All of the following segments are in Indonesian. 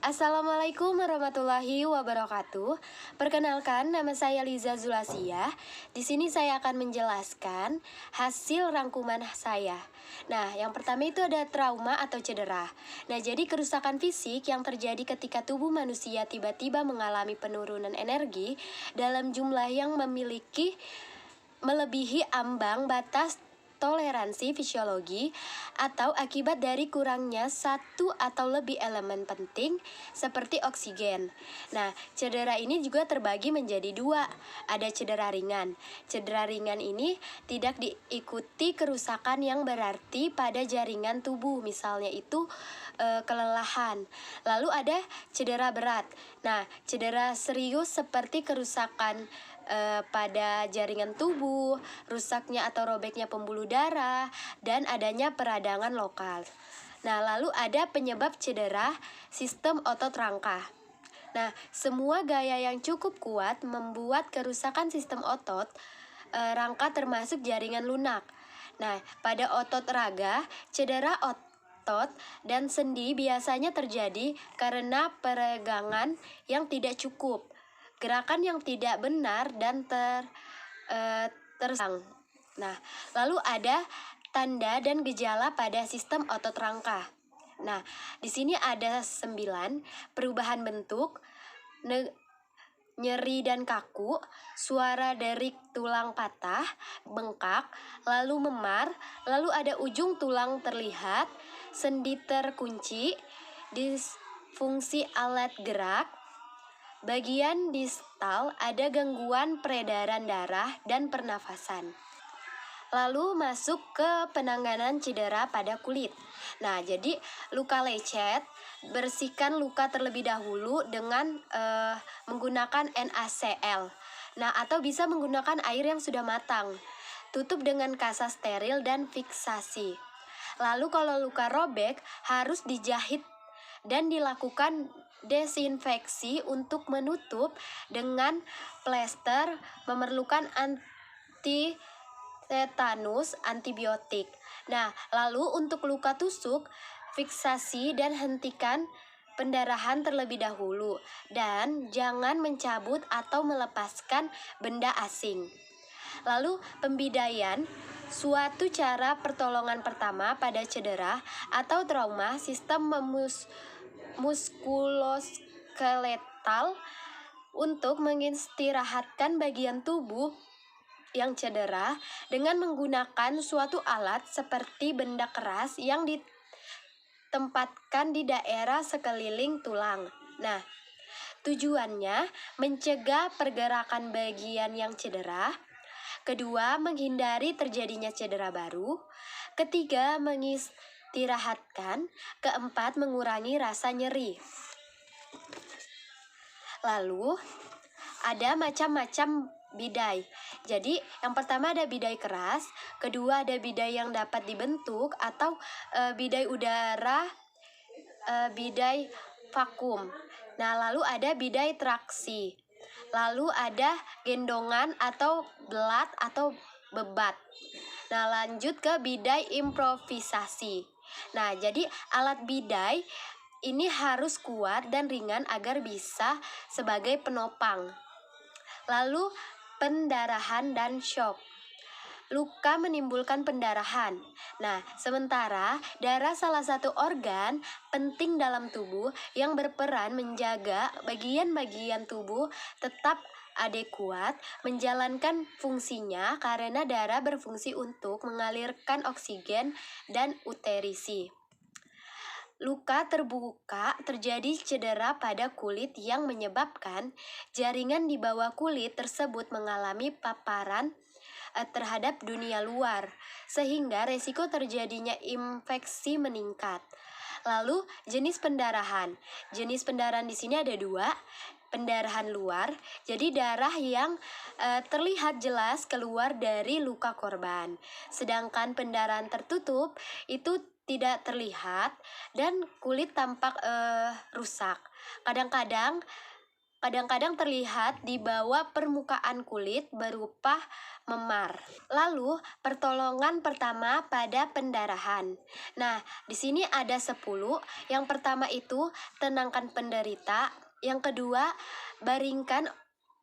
Assalamualaikum warahmatullahi wabarakatuh. Perkenalkan, nama saya Liza Zulasia. Di sini saya akan menjelaskan hasil rangkuman saya. Nah, yang pertama itu ada trauma atau cedera. Nah, jadi kerusakan fisik yang terjadi ketika tubuh manusia tiba-tiba mengalami penurunan energi dalam jumlah yang melebihi ambang batas toleransi fisiologi atau akibat dari kurangnya satu atau lebih elemen penting seperti oksigen. Nah, cedera ini juga terbagi menjadi dua. Ada cedera ringan. Cedera ringan ini tidak diikuti kerusakan yang berarti pada jaringan tubuh, misalnya itu kelelahan. Lalu ada cedera berat. Nah, cedera serius seperti kerusakan pada jaringan tubuh, rusaknya atau robeknya pembuluh darah, dan adanya peradangan lokal. Nah, lalu ada penyebab cedera sistem otot rangka. Nah, semua gaya yang cukup kuat membuat kerusakan sistem otot rangka termasuk jaringan lunak. Nah, pada otot raga, cedera otot dan sendi biasanya terjadi karena peregangan yang tidak cukup, gerakan yang tidak benar dan tersang. Nah, lalu ada tanda dan gejala pada sistem otot rangka. Nah, di sini ada 9, perubahan bentuk, nyeri dan kaku, suara derik tulang patah, bengkak, lalu memar, lalu ada ujung tulang terlihat, sendi terkunci, disfungsi alat gerak, bagian distal ada gangguan peredaran darah dan pernafasan. Lalu masuk ke penanganan cedera pada kulit. Nah, jadi luka lecet, bersihkan luka terlebih dahulu dengan menggunakan NaCl. Nah, atau bisa menggunakan air yang sudah matang. Tutup dengan kasa steril dan fiksasi. Lalu kalau luka robek harus dijahit dan dilakukan desinfeksi untuk menutup dengan plester, memerlukan tetanus antibiotik. Nah, lalu untuk luka tusuk, fiksasi dan hentikan pendarahan terlebih dahulu dan jangan mencabut atau melepaskan benda asing. Lalu pembidaian, suatu cara pertolongan pertama pada cedera atau trauma sistem muskuloskeletal untuk mengistirahatkan bagian tubuh yang cedera dengan menggunakan suatu alat seperti benda keras yang ditempatkan di daerah sekeliling tulang. Nah, tujuannya mencegah pergerakan bagian yang cedera. Kedua, menghindari terjadinya cedera baru. Ketiga, mengistirahatkan. Keempat, mengurangi rasa nyeri. Lalu, ada macam-macam bidai. Jadi, yang pertama ada bidai keras, kedua ada bidai yang dapat dibentuk atau bidai udara, bidai vakum. Nah, lalu ada bidai traksi. Lalu ada gendongan atau belat atau bebat. Nah, lanjut ke bidai improvisasi. Nah, jadi alat bidai ini harus kuat dan ringan agar bisa sebagai penopang. Lalu pendarahan dan shock. Luka menimbulkan pendarahan. Nah, sementara darah salah satu organ penting dalam tubuh yang berperan menjaga bagian-bagian tubuh tetap adekuat menjalankan fungsinya karena darah berfungsi untuk mengalirkan oksigen dan uterisi. Luka terbuka terjadi cedera pada kulit yang menyebabkan jaringan di bawah kulit tersebut mengalami paparan terhadap dunia luar, sehingga resiko terjadinya infeksi meningkat. Lalu jenis pendarahan. Jenis pendarahan di sini ada 2. Pendarahan luar, jadi darah yang terlihat jelas keluar dari luka korban. Sedangkan pendarahan tertutup itu tidak terlihat dan kulit tampak rusak. Kadang-kadang kadang-kadang terlihat di bawah permukaan kulit berupa memar. Lalu, pertolongan pertama pada pendarahan. Nah, di sini ada 10. Yang pertama itu tenangkan penderita. Yang kedua, baringkan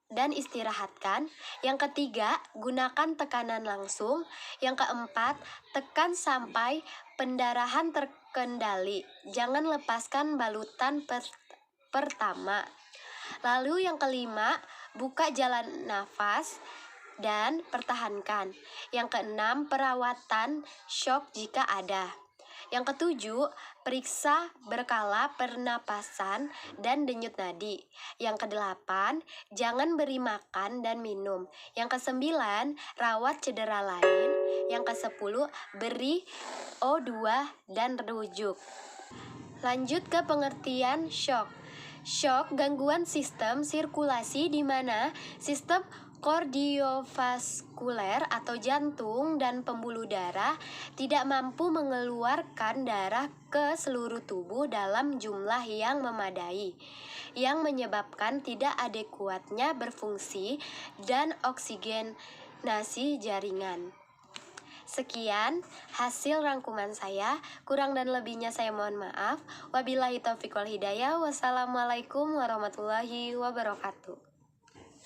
dan istirahatkan. Yang ketiga, gunakan tekanan langsung. Yang keempat, tekan sampai pendarahan terkendali. Jangan lepaskan balutan pertama. Lalu yang kelima, buka jalan nafas dan pertahankan. Yang keenam, perawatan shock jika ada. Yang ketujuh, periksa berkala pernapasan dan denyut nadi. Yang kedelapan, jangan beri makan dan minum. Yang kesembilan, rawat cedera lain. Yang kesepuluh, beri O2 dan rujuk. Lanjut ke pengertian shock. Shock gangguan sistem sirkulasi di mana sistem kardiovaskuler atau jantung dan pembuluh darah tidak mampu mengeluarkan darah ke seluruh tubuh dalam jumlah yang memadai, yang menyebabkan tidak adekuatnya berfungsi dan oksigenasi jaringan. Sekian hasil rangkuman saya, kurang dan lebihnya saya mohon maaf. Wabillahi taufiq wal hidayah. Wassalamualaikum warahmatullahi wabarakatuh.